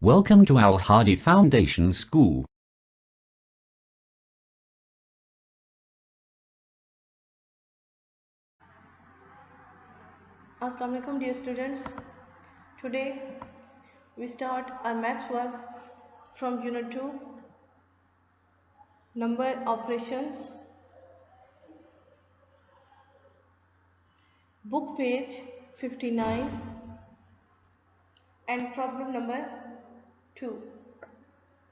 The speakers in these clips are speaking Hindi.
Welcome to Al Hadi Foundation School. Assalamu alaikum dear students. Today we start our maths work from unit 2, number operations, book page 59 and problem number 2.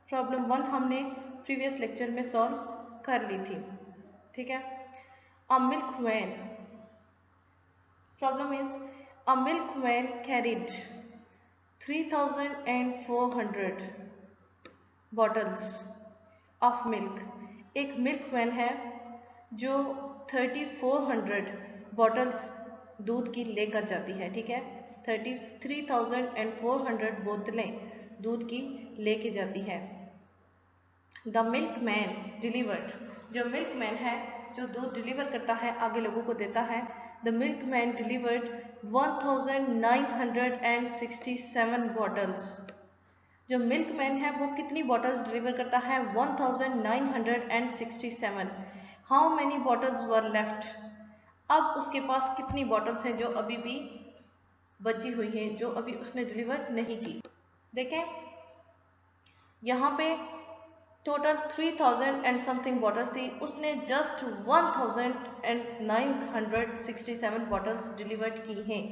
Problem 1 हमने प्रीवियस लेक्चर में सॉल्व कर ली थी, ठीक है। A milkman, problem is a milkman carried 3400 bottles of milk. एक मिल्कमैन है जो 3400 बॉटल्स दूध की लेकर जाती है, ठीक है। 3400 बोतलें दूध की लेके जाती है। द मिल्कमैन डिलीवर्ड, जो मिल्कमैन है जो दूध डिलीवर करता है, आगे लोगों को देता है। The milkman delivered 1967 bottles. जो मिल्कमैन है वो कितनी बॉटल्स डिलीवर करता है? 1967। How many bottles were left? अब उसके पास कितनी बॉटल्स हैं जो अभी भी बची हुई हैं, जो अभी उसने डिलीवर नहीं की। देखें यहाँ पे टोटल 3000 एंड समथिंग बॉटल्स थी, उसने जस्ट 1967 बॉटल्स डिलीवर्ड की हैं,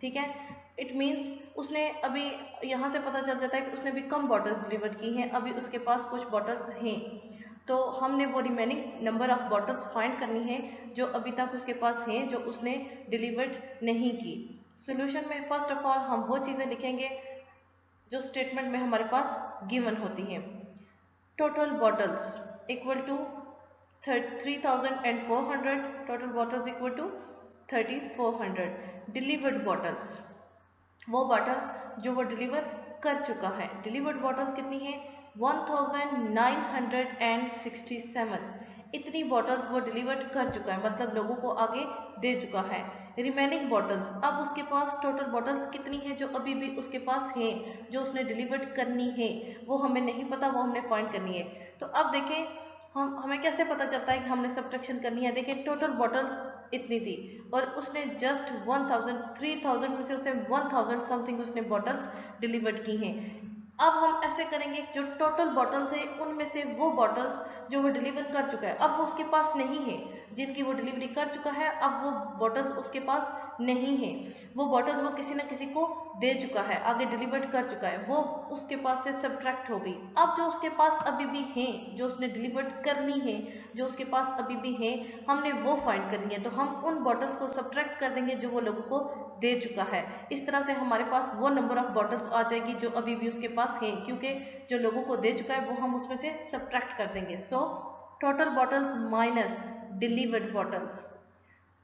ठीक है। इट मीन्स उसने अभी यहाँ से पता चल जाता है कि उसने भी कम बॉटल्स डिलीवर्ड की हैं, अभी उसके पास कुछ बॉटल्स हैं। तो हमने वो remaining number of bottles find करनी है जो अभी तक उसके पास हैं, जो उसने डिलीवर्ड नहीं की। सोल्यूशन में फर्स्ट ऑफ ऑल हम वो चीज़ें लिखेंगे जो स्टेटमेंट में हमारे पास गिवन होती हैं। Total bottles equal to 3400, total bottles equal to 3400। Delivered bottles, वो बॉटल्स जो वो डिलीवर कर चुका है। डिलीवर्ड बॉटल्स कितनी है? 1967। इतनी बॉटल्स वो डिलीवर कर चुका है, मतलब लोगों को आगे दे चुका है। रिमेनिंग बॉटल्स, अब उसके पास टोटल बॉटल्स कितनी है जो अभी भी उसके पास हैं, जो उसने डिलीवर करनी है, वो हमें नहीं पता, वो हमने फाइंड करनी है। तो अब देखें हमें कैसे पता चलता है कि हमने सब्ट्रैक्शन करनी है। देखिए टोटल बॉटल्स इतनी थी और उसने जस्ट 3000 में से उसे 1000 समथिंग उसने बॉटल्स डिलीवर्ड की हैं। अब हम ऐसे करेंगे, जो टोटल बॉटल्स है उनमें से वो बॉटल्स जो वो डिलीवर कर चुका है, अब वो उसके पास नहीं है। जिनकी वो डिलीवरी कर चुका है, अब वो बॉटल्स उसके पास नहीं है। वो बॉटल्स वो किसी न किसी को दे चुका है, आगे डिलीवर्ड कर चुका है, वो उसके पास से सब्ट्रैक्ट हो गई। अब जो उसके पास अभी भी हैं, जो उसने डिलीवर्ड करनी है, जो उसके पास अभी भी हैं, हमने वो फाइंड करनी है। तो हम उन बॉटल्स को सब्ट्रैक्ट कर देंगे जो वो लोगों को दे चुका है। इस तरह से हमारे पास वो नंबर ऑफ बॉटल्स आ जाएगी जो अभी भी उसके पास है, क्योंकि जो लोगों को दे चुका है वो हम उसमें से सब्ट्रैक्ट कर देंगे। So total bottles minus delivered bottles,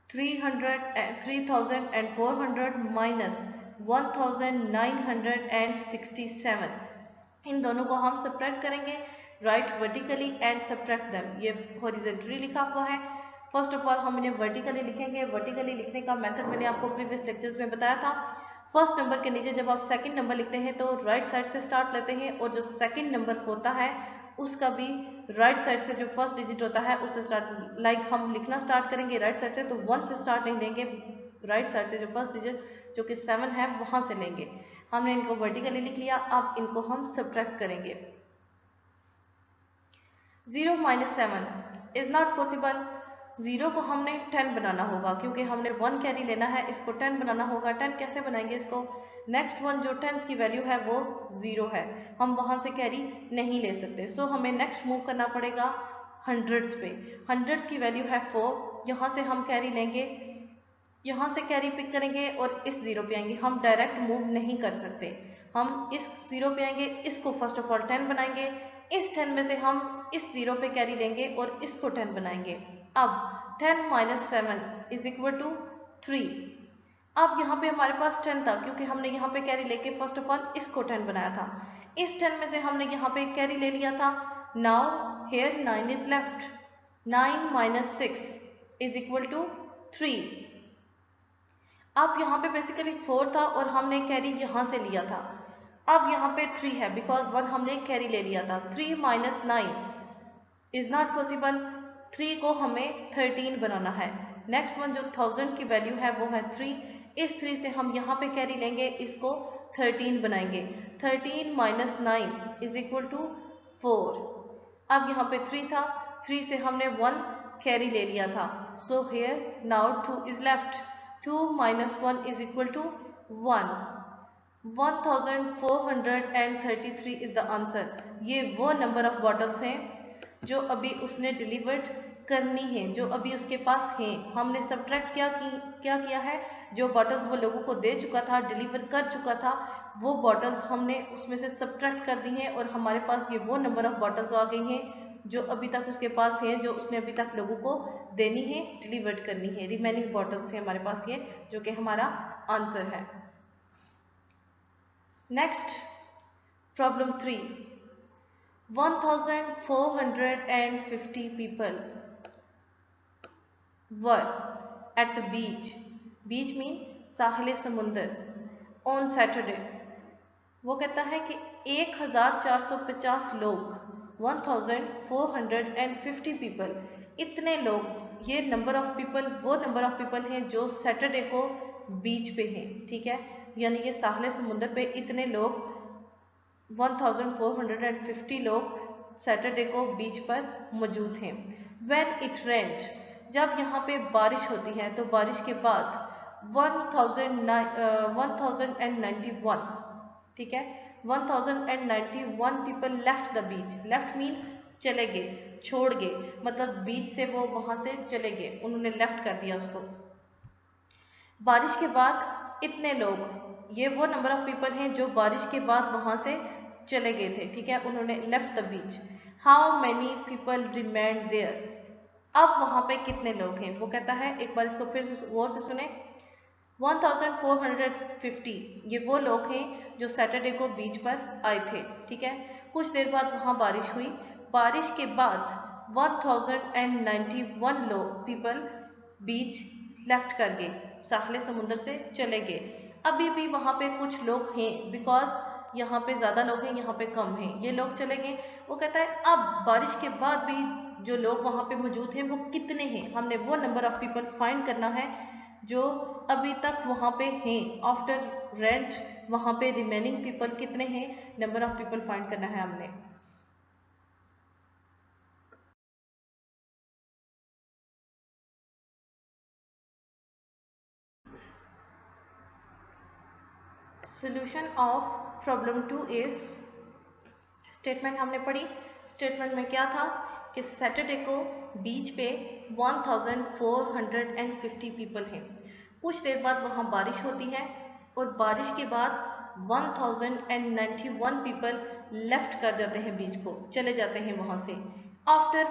3400 minus 1967, इन दोनों को हम सब्ट्रैक्ट करेंगे। Right vertically and subtract them, ये हॉरिजॉन्टली लिखा हुआ है। फर्स्ट ऑफ ऑल हम इन्हें वर्टिकली लिखेंगे। वर्टिकली लिखने का मेथड मैंने आपको प्रीवियस लेक्चर्स में बताया था। फर्स्ट नंबर के नीचे जब आप सेकंड नंबर लिखते हैं तो राइट साइड से स्टार्ट लेते हैं, और जो सेकंड नंबर होता है उसका भी राइट साइड से, जो फर्स्ट डिजिट होता है उससे स्टार्ट, लाइक हम लिखना स्टार्ट करेंगे राइट साइड से तो 1 से स्टार्ट नहीं लेंगे, राइट साइड से जो फर्स्ट डिजिट जो कि 7 है वहां से लेंगे। हमने इनको वर्टिकली लिख लिया, अब इनको हम सब्ट्रैक्ट करेंगे। 0 - 7 इज नॉट पॉसिबल। 0 को हमने 10 बनाना होगा, क्योंकि हमने 1 कैरी लेना है, इसको 10 बनाना होगा। 10 कैसे बनाएंगे इसको? नेक्स्ट वन जो 10 की वैल्यू है वो 0 है, हम वहां से कैरी नहीं ले सकते। सो हमें नेक्स्ट मूव करना पड़ेगा हंड्रेड्स पे। हंड्रेड्स की वैल्यू है 4, यहाँ से हम कैरी लेंगे, यहाँ से कैरी पिक करेंगे और इस 0 पे आएंगे। हम डायरेक्ट मूव नहीं कर सकते, हम इस 0 पे आएंगे, इसको फर्स्ट ऑफ ऑल 10 बनाएंगे, इस 10 में से हम इस 0 पे कैरी लेंगे और इसको 10 बनाएंगे। अब 10 - 7 इज इक्वल टू 3। अब यहाँ पे हमारे पास 10 था, क्योंकि हमने यहाँ पे कैरी लेके फर्स्ट ऑफ ऑल इसको 10 बनाया था। इस 10 में से हमने यहाँ पे कैरी ले लिया था। Now here 9 is left. 9 - 6 is equal to 3। अब यहाँ पे बेसिकली 4 था और हमने कैरी यहाँ से लिया था। अब यहाँ पे 3 है बिकॉज 1 हमने कैरी ले लिया था। 3 माइनस 9 इज नॉट पॉसिबल। 3 को हमें 13 बनाना है। नेक्स्ट वन जो 1000 की वैल्यू है वो है 3। इस 3 से हम यहाँ पे कैरी लेंगे, इसको 13 बनाएंगे। 13 माइनस 9 इज इक्वल टू 4। अब यहाँ पे 3 था, 3 से हमने 1 कैरी ले लिया था। So here now 2 is left. 2 minus 1 is equal to 1। 1433 is the answer. ये वो नंबर ऑफ बॉटल्स हैं जो अभी उसने डिलीवर्ड करनी है, जो अभी उसके पास हैं। हमने सब्ट्रैक्ट क्या किया है, जो बॉटल्स वो लोगों को दे चुका था, डिलीवर कर चुका था, वो बॉटल्स हमने उसमें से सब्ट्रैक्ट कर दी हैं और हमारे पास ये वो नंबर ऑफ बॉटल्स आ गई हैं जो अभी तक उसके पास हैं, जो उसने अभी तक लोगों को देनी है, डिलीवर्ड करनी है। रिमेनिंग बॉटल्स हैं हमारे पास ये, जो कि हमारा आंसर है। Next problem 3। 1450 people were at the beach mean साहिल समुंदर on Saturday। वो कहता है कि 1450 लोग 1450 पीपल, इतने लोग, ये नंबर ऑफ पीपल वो नंबर ऑफ पीपल हैं जो सैटरडे को बीच पे हैं। ठीक है, यानी ये साहिल समुंदर पे इतने लोग 1450 लोग सैटरडे को बीच पर मौजूद हैं। When it rained, जब यहाँ पे बारिश होती है तो बारिश के बाद 1091, ठीक है, 1091 people left the beach. Left mean चले गए, छोड़ गए, मतलब बीच से वो वहाँ से चले गए, उन्होंने लेफ्ट कर दिया उसको। बारिश के बाद इतने लोग, ये वो नंबर ऑफ पीपल हैं जो बारिश के बाद वहाँ से चले गए थे। ठीक है, उन्होंने left the beach. How many people remained there, अब वहाँ पे कितने लोग हैं। वो कहता है, एक बार इसको फिर से गौर से सुने, 1450 ये वो लोग हैं जो सैटरडे को बीच पर आए थे। ठीक है, कुछ देर बाद वहाँ बारिश हुई, बारिश के बाद 1091 लोग पीपल बीच लेफ्ट कर गए, साहिल समुंदर से चले गए। अभी भी वहाँ पे कुछ लोग हैं, बिकॉज यहाँ पे ज़्यादा लोग हैं, यहाँ पे कम हैं, ये लोग चले गए। वो कहता है अब बारिश के बाद भी जो लोग वहाँ पे मौजूद हैं वो कितने हैं, हमने वो नंबर ऑफ पीपल फाइंड करना है जो अभी तक वहाँ पे हैं। आफ्टर रेंट वहाँ पे रिमेनिंग पीपल कितने हैं, नंबर ऑफ पीपल फाइंड करना है हमने। Solution of problem 2 is, statement हमने पढ़ी। स्टेटमेंट में क्या था कि सैटरडे को बीच पे 1450 पीपल हैं। कुछ देर बाद वहाँ बारिश होती है और बारिश के बाद 1091 पीपल लेफ्ट कर जाते हैं बीच को, चले जाते हैं वहाँ से। आफ्टर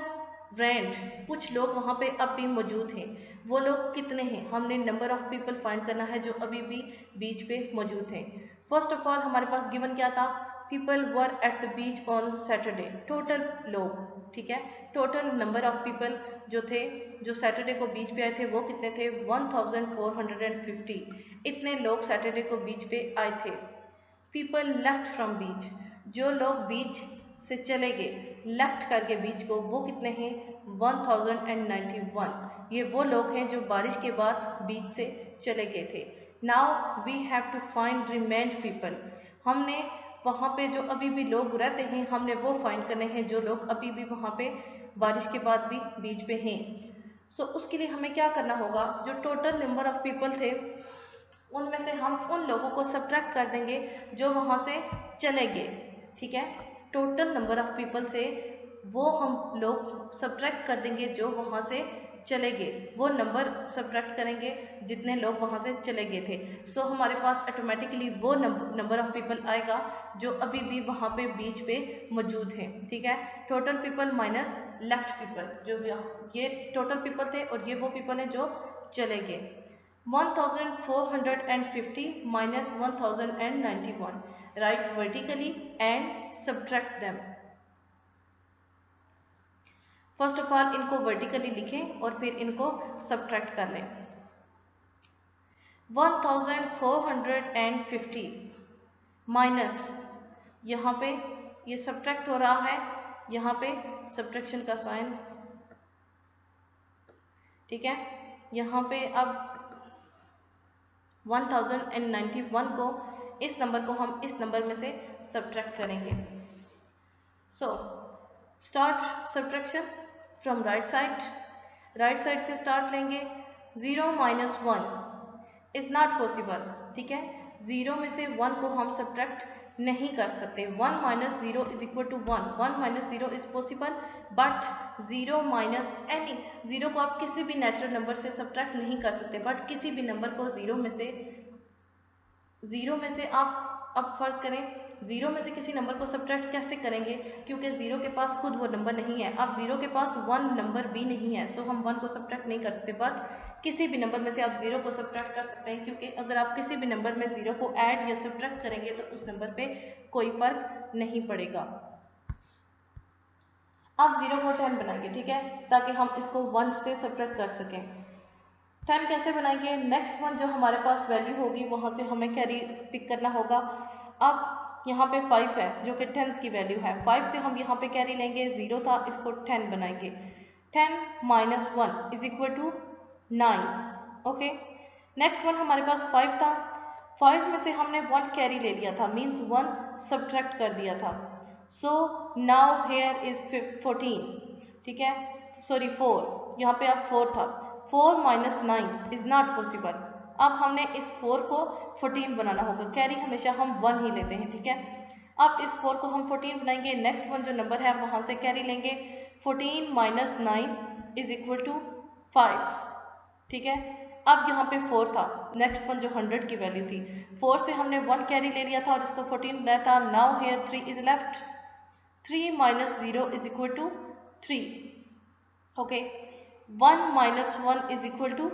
रेंट कुछ लोग वहाँ पे अब भी मौजूद हैं, वो लोग कितने हैं, हमने नंबर ऑफ पीपल फाइंड करना है जो अभी भी बीच पे मौजूद हैं। फर्स्ट ऑफ ऑल हमारे पास गिवन क्या था, people were at the beach on Saturday, total लोग। ठीक है, टोटल नंबर ऑफ पीपल जो थे, जो सैटरडे को बीच पे आए थे, वो कितने थे, 1450। इतने लोग सैटरडे को बीच पे आए थे। पीपल लेफ्ट फ्रॉम बीच, जो लोग बीच से चले गए लेफ्ट करके बीच को, वो कितने हैं, 1091। ये वो लोग हैं जो बारिश के बाद बीच से चले गए थे। Now we have to find remained people, हमने वहाँ पे जो अभी भी लोग रहते हैं, हमने वो फाइंड करने हैं जो लोग अभी भी वहाँ पे बारिश के बाद भी बीच पे हैं। सो उसके लिए हमें क्या करना होगा, जो टोटल नंबर ऑफ पीपल थे उनमें से हम उन लोगों को सब्ट्रैक्ट कर देंगे जो वहाँ से चले गए। ठीक है, टोटल नंबर ऑफ पीपल से वो हम लोग सब्ट्रैक्ट कर देंगे जो वहाँ से चले गए, वो नंबर सब्ट्रैक्ट करेंगे जितने लोग वहाँ से चले गए थे। सो हमारे पास ऑटोमेटिकली वो नंबर ऑफ पीपल आएगा जो अभी भी वहाँ पे बीच पे मौजूद हैं। ठीक है, total people minus left people, जो ये टोटल पीपल थे और ये वो पीपल हैं जो चले गए। 1450 minus 1091, write vertically and subtract them। First of all इनको वर्टिकली लिखें और फिर इनको सब्ट्रैक्ट कर लें। 1450 माइनस यहाँ पे ये सब्ट्रैक्ट हो रहा है, यहाँ पे सब्ट्रैक्शन का साइन, ठीक है। यहाँ पे अब 1091 को, इस नंबर को हम इस नंबर में से सब्ट्रैक्ट करेंगे। So start subtraction from right side से स्टार्ट लेंगे। 0 माइनस 1 इज नॉट पॉसिबल, ठीक है। 0 में से 1 को हम सब्ट्रैक्ट नहीं कर सकते। 1 minus 0 is equal to 1, 1 minus 0 is possible, but 0 minus any, 0 को आप किसी भी नेचुरल नंबर से सब्ट्रैक्ट नहीं कर सकते, बट किसी भी नंबर को 0 में से आप, अब फर्ज करें 0 में से किसी नंबर को सब्ट्रैक्ट कैसे करेंगे, क्योंकि 0 के पास खुद वो नंबर नहीं है। अब 0 के पास 1 नंबर भी नहीं है, सो हम 1 को सब्ट्रैक्ट नहीं कर सकते, बट किसी भी नंबर में से आप 0 को सब्ट्रैक्ट कर सकते हैं, क्योंकि अगर आप किसी भी नंबर में 0 को ऐड या सब्ट्रैक्ट करेंगे तो उस नंबर पे कोई फर्क नहीं पड़ेगा। अब 0 को 10 बनाएंगे, ठीक है, ताकि हम इसको 1 से सब्ट्रैक्ट कर सकें। 10 कैसे बनाएंगे, नेक्स्ट वन जो हमारे पास वैल्यू होगी वहाँ से हमें कैरी पिक करना होगा। अब यहाँ पे 5 है जो कि 10 की वैल्यू है, 5 से हम यहाँ पे कैरी लेंगे, 0 था, इसको 10 बनाएंगे। 10 minus 1 is equal to 9, okay. Next one हमारे पास 5 था, 5 में से हमने 1 कैरी ले लिया था, मीन्स 1 सब्ट्रैक्ट कर दिया था। सो नाउ हेयर इज 14, ठीक है, सॉरी 4, यहाँ पे अब 4 था। 4 माइनस 9 इज नॉट पॉसिबल। अब हमने इस 4 को 14 बनाना होगा, कैरी हमेशा हम 1 ही लेते हैं, ठीक है। अब इस 4 को हम 14 बनाएंगे, नेक्स्ट वन जो नंबर है वहाँ से कैरी लेंगे। 14 माइनस 9 इज इक्वल टू 5, ठीक है। अब यहाँ पे 4 था, नेक्स्ट वन जो 100 की वैल्यू थी, 4 से हमने 1 कैरी ले लिया था और इसको 14 बनाया था। Now here 3 is left, 3 minus 0 is equal to 3, okay. 1 minus 1 is equal to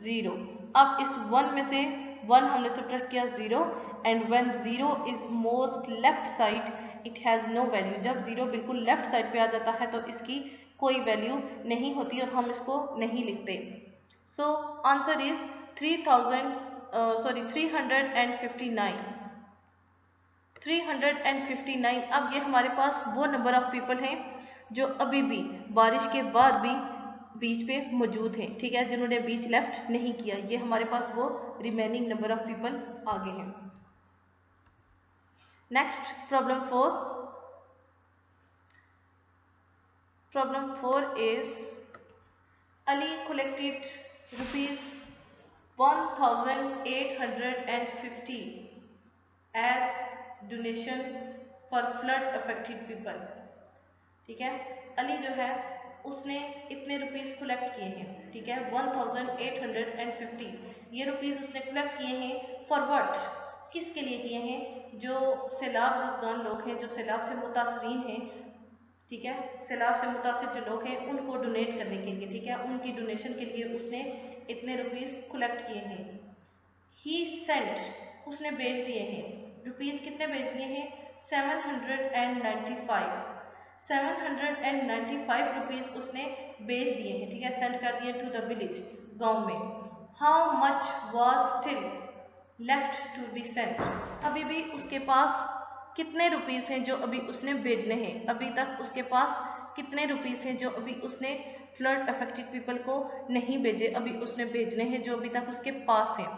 0। अब इस 1 में से 1 हमने सब्ट्रैक्ट किया 0, and when 0 is most left side it has no value. जब 0 बिल्कुल लेफ्ट साइड पे आ जाता है तो इसकी कोई वैल्यू नहीं होती और हम इसको नहीं लिखते। So answer is 359। अब ये हमारे पास वो नंबर ऑफ पीपल हैं जो अभी भी बारिश के बाद भी बीच पे मौजूद हैं, ठीक है, जिन्होंने बीच लेफ्ट नहीं किया। ये हमारे पास वो रिमेनिंग नंबर ऑफ पीपल आगे हैं। Next problem 4 is Ali collected rupees 1850 as donation for flood affected people, ठीक है। अली जो है उसने इतने रुपीस कलेक्ट किए हैं, ठीक है, 1850 ये रुपीस उसने कलेक्ट किए हैं। फॉर व्हाट, किसके लिए किए हैं, जो सैलाब ज़दगान लोग हैं, जो सैलाब से मुतासरीन हैं, ठीक है, सैलाब से मुतासिर जो लोग हैं उनको डोनेट करने के लिए, ठीक है, उनकी डोनेशन के लिए उसने इतने रुपीस कलेक्ट किए हैं। ही सेंट, उसने भेज दिए हैं, रुपीस कितने भेज दिए हैं, 795 रुपीस उसने भेज दिए हैं, ठीक है, सेंड कर दिए टू द विलेज, गांव में। How much was still left to be sent, अभी भी उसके पास कितने रुपीस हैं जो अभी उसने भेजने हैं, अभी तक उसके पास कितने रुपीस हैं जो अभी उसने फ्लड अफेक्टेड पीपल को नहीं भेजे, अभी उसने भेजने हैं, जो अभी तक उसके पास हैं।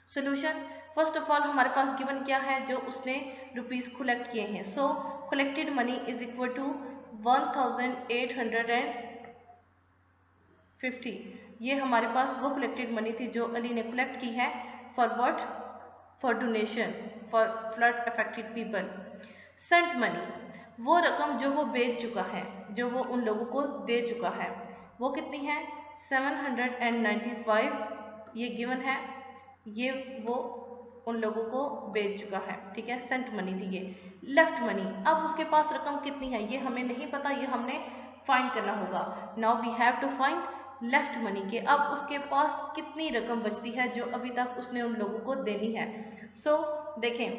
सोल्यूशन, फर्स्ट ऑफ ऑल हमारे पास गिवन क्या है, जो उसने रुपीस कलेक्ट किए हैं। So collected money is equal to 1850, ये हमारे पास वो कलेक्टेड मनी थी जो अली ने कलेक्ट की है। For what, for donation for flood affected people. Sent money, वो रकम जो वो बेच चुका है, जो वो उन लोगों को दे चुका है, वो कितनी है, 795, ये गिवन है, ये वो उन लोगों को बेच चुका है, ठीक है, सेंट मनी थी ये। लेफ्ट मनी, अब उसके पास रकम कितनी है ये हमें नहीं पता, ये हमने फाइंड करना होगा। Now we have to find left money के, अब उसके पास कितनी रकम बचती है जो अभी तक उसने उन लोगों को देनी है। सो देखें,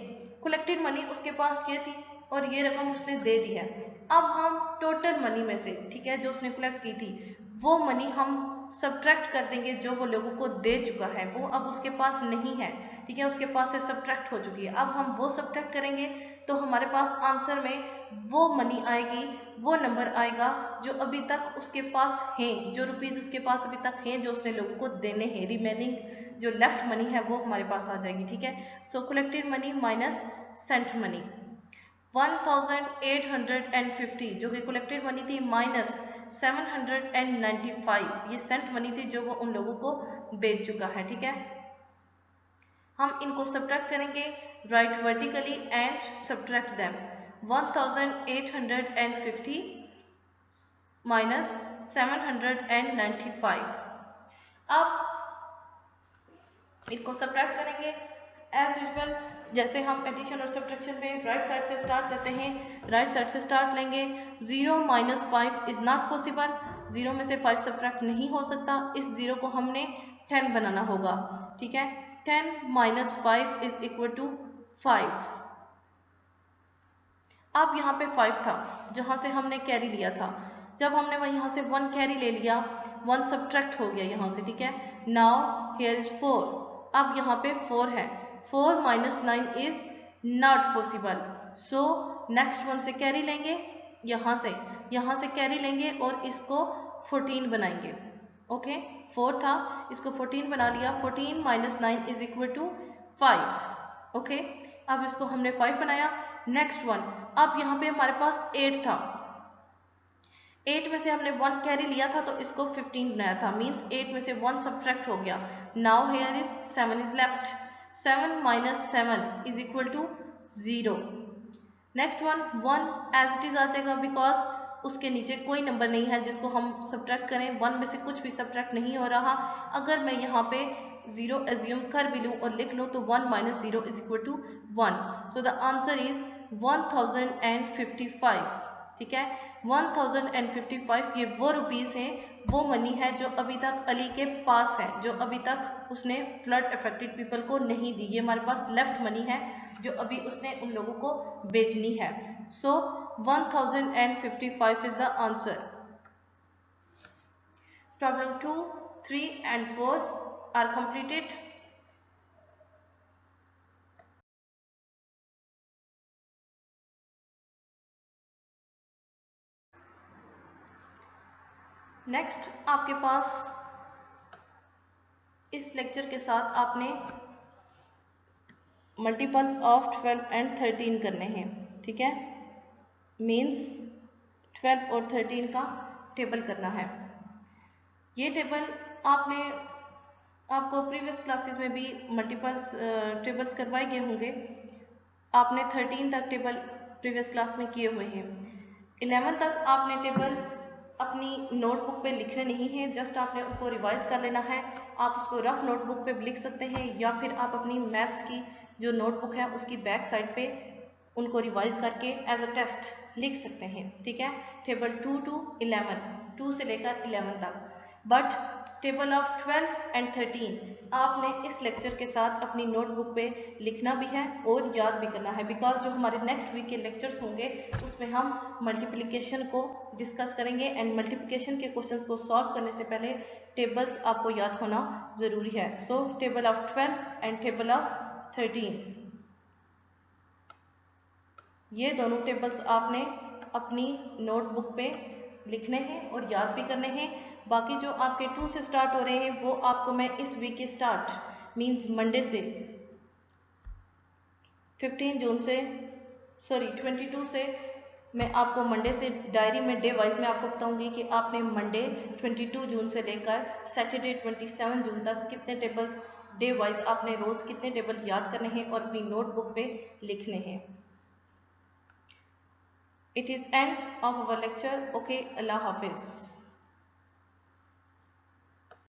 कलेक्टेड मनी उसके पास ये थी और ये रकम उसने दे दी है। अब हम टोटल मनी में से, ठीक है, जो उसने कलेक्ट की थी वो मनी हम सब्ट्रैक्ट कर देंगे जो वो लोगों को दे चुका है, वो अब उसके पास नहीं है, ठीक है, उसके पास से सब्ट्रैक्ट हो चुकी है। अब हम वो सब्ट्रैक्ट करेंगे तो हमारे पास आंसर में वो मनी आएगी, वो नंबर आएगा जो अभी तक उसके पास हैं, जो रुपीज़ उसके पास अभी तक हैं, जो उसने लोगों को देने हैं। रिमेनिंग जो लेफ्ट मनी है वो हमारे पास आ जाएगी, ठीक है। So collected money minus sent money 1850 जो कि कलेक्टेड मनी थी माइनस 795 ये सेंट मनी थी जो वो उन लोगों को बेच चुका है, ठीक है। हम इनको सब्ट्रैक्ट करेंगे, right vertically and subtract them. 1850 minus 795। अब इनको सब्ट्रैक्ट करेंगे एज यूजुअल, जैसे हम एडिशन और सब्ट्रैक्शन में राइट साइड से स्टार्ट करते हैं, राइट साइड से स्टार्ट लेंगे। 0 माइनस 5 इज नॉट पॉसिबल, 0 में से 5 सब्ट्रैक्ट नहीं हो सकता, इस 0 को हमने 10 बनाना होगा, ठीक है। 10 माइनस 5 इज इक्वल टू 5। अब यहाँ पे 5 था जहाँ से हमने कैरी लिया था, जब हमने वह यहाँ से 1 कैरी ले लिया, 1 सब्ट्रैक्ट हो गया यहाँ से, ठीक है। नाउ हियर इज 4, अब यहाँ पे 4 है, 4 minus 9 is not possible, so next one से कैरी लेंगे, यहाँ से कैरी लेंगे और इसको 14 बनाएंगे, ओके। 4 था, इसको 14 बना लिया, 14 minus 9 is equal to 5, okay. अब इसको हमने 5 बनाया, नेक्स्ट वन। अब यहाँ पे हमारे पास 8 था, 8 में से हमने 1 कैरी लिया था तो इसको 15 बनाया था, मीन्स 8 में से 1 सब्ट्रैक्ट हो गया। Now here is 7 is left, 7 minus 7 is equal to 0। Next one 1 as it is आ जाएगा, बिकॉज उसके नीचे कोई नंबर नहीं है जिसको हम सब्ट्रैक्ट करें, 1 में से कुछ भी सब्ट्रैक्ट नहीं हो रहा। अगर मैं यहाँ पे 0 एज्यूम कर भी लूँ और लिख लूँ तो 1 minus 0 is equal to 1, so the answer is 1055, ठीक है। 1055 ये वो रुपीज़ हैं, वो मनी है जो अभी तक अली के पास है, जो अभी तक उसने फ्लड अफेक्टेड पीपल को नहीं दी। ये हमारे पास लेफ्ट मनी है जो अभी उसने उन लोगों को बेचनी है। सो 1055 is the answer. Problem 2, 3 and 4 are completed. Next आपके पास इस लेक्चर के साथ आपने मल्टीपल्स ऑफ 12 एंड 13 करने हैं, ठीक है। मीन्स 12 और 13 का टेबल करना है। ये टेबल आपको प्रीवियस क्लासेस में भी मल्टीपल्स टेबल्स करवाए गए होंगे। आपने 13 तक टेबल प्रीवियस क्लास में किए हुए हैं। 11 तक आपने टेबल अपनी नोटबुक पे लिखने नहीं है, जस्ट आपने उसको रिवाइज कर लेना है। आप उसको रफ नोटबुक पे लिख सकते हैं या फिर आप अपनी मैथ्स की जो नोटबुक है उसकी बैक साइड पे उनको रिवाइज करके एज अ टेस्ट लिख सकते हैं, ठीक है। टेबल 2 to 11, 2 से लेकर 11 तक। बट टेबल ऑफ 12 एंड 13 आपने इस लेक्चर के साथ अपनी नोटबुक पे लिखना भी है और याद भी करना है, बिकॉज जो हमारे नेक्स्ट वीक के लेक्चर्स होंगे उसमें हम मल्टीप्लिकेशन को डिस्कस करेंगे एंड मल्टीप्लिकेशन के क्वेश्चंस को सॉल्व करने से पहले टेबल्स आपको याद होना ज़रूरी है। सो table of 12 and table of 13, ये दोनों टेबल्स आपने अपनी नोटबुक पे लिखने हैं और याद भी करने हैं। बाकी जो आपके 2 से स्टार्ट हो रहे हैं वो आपको मैं इस वीक के स्टार्ट मींस मंडे से 22 से मैं आपको मंडे से डायरी में डे वाइज में आपको बताऊंगी कि आपने मंडे 22 जून से लेकर सैटरडे 27 जून तक कितने टेबल्स डे वाइज आपने रोज़ कितने टेबल याद करने हैं और अपनी नोटबुक पे लिखने हैं। It is end of our lecture. Okay, Allah Hafiz.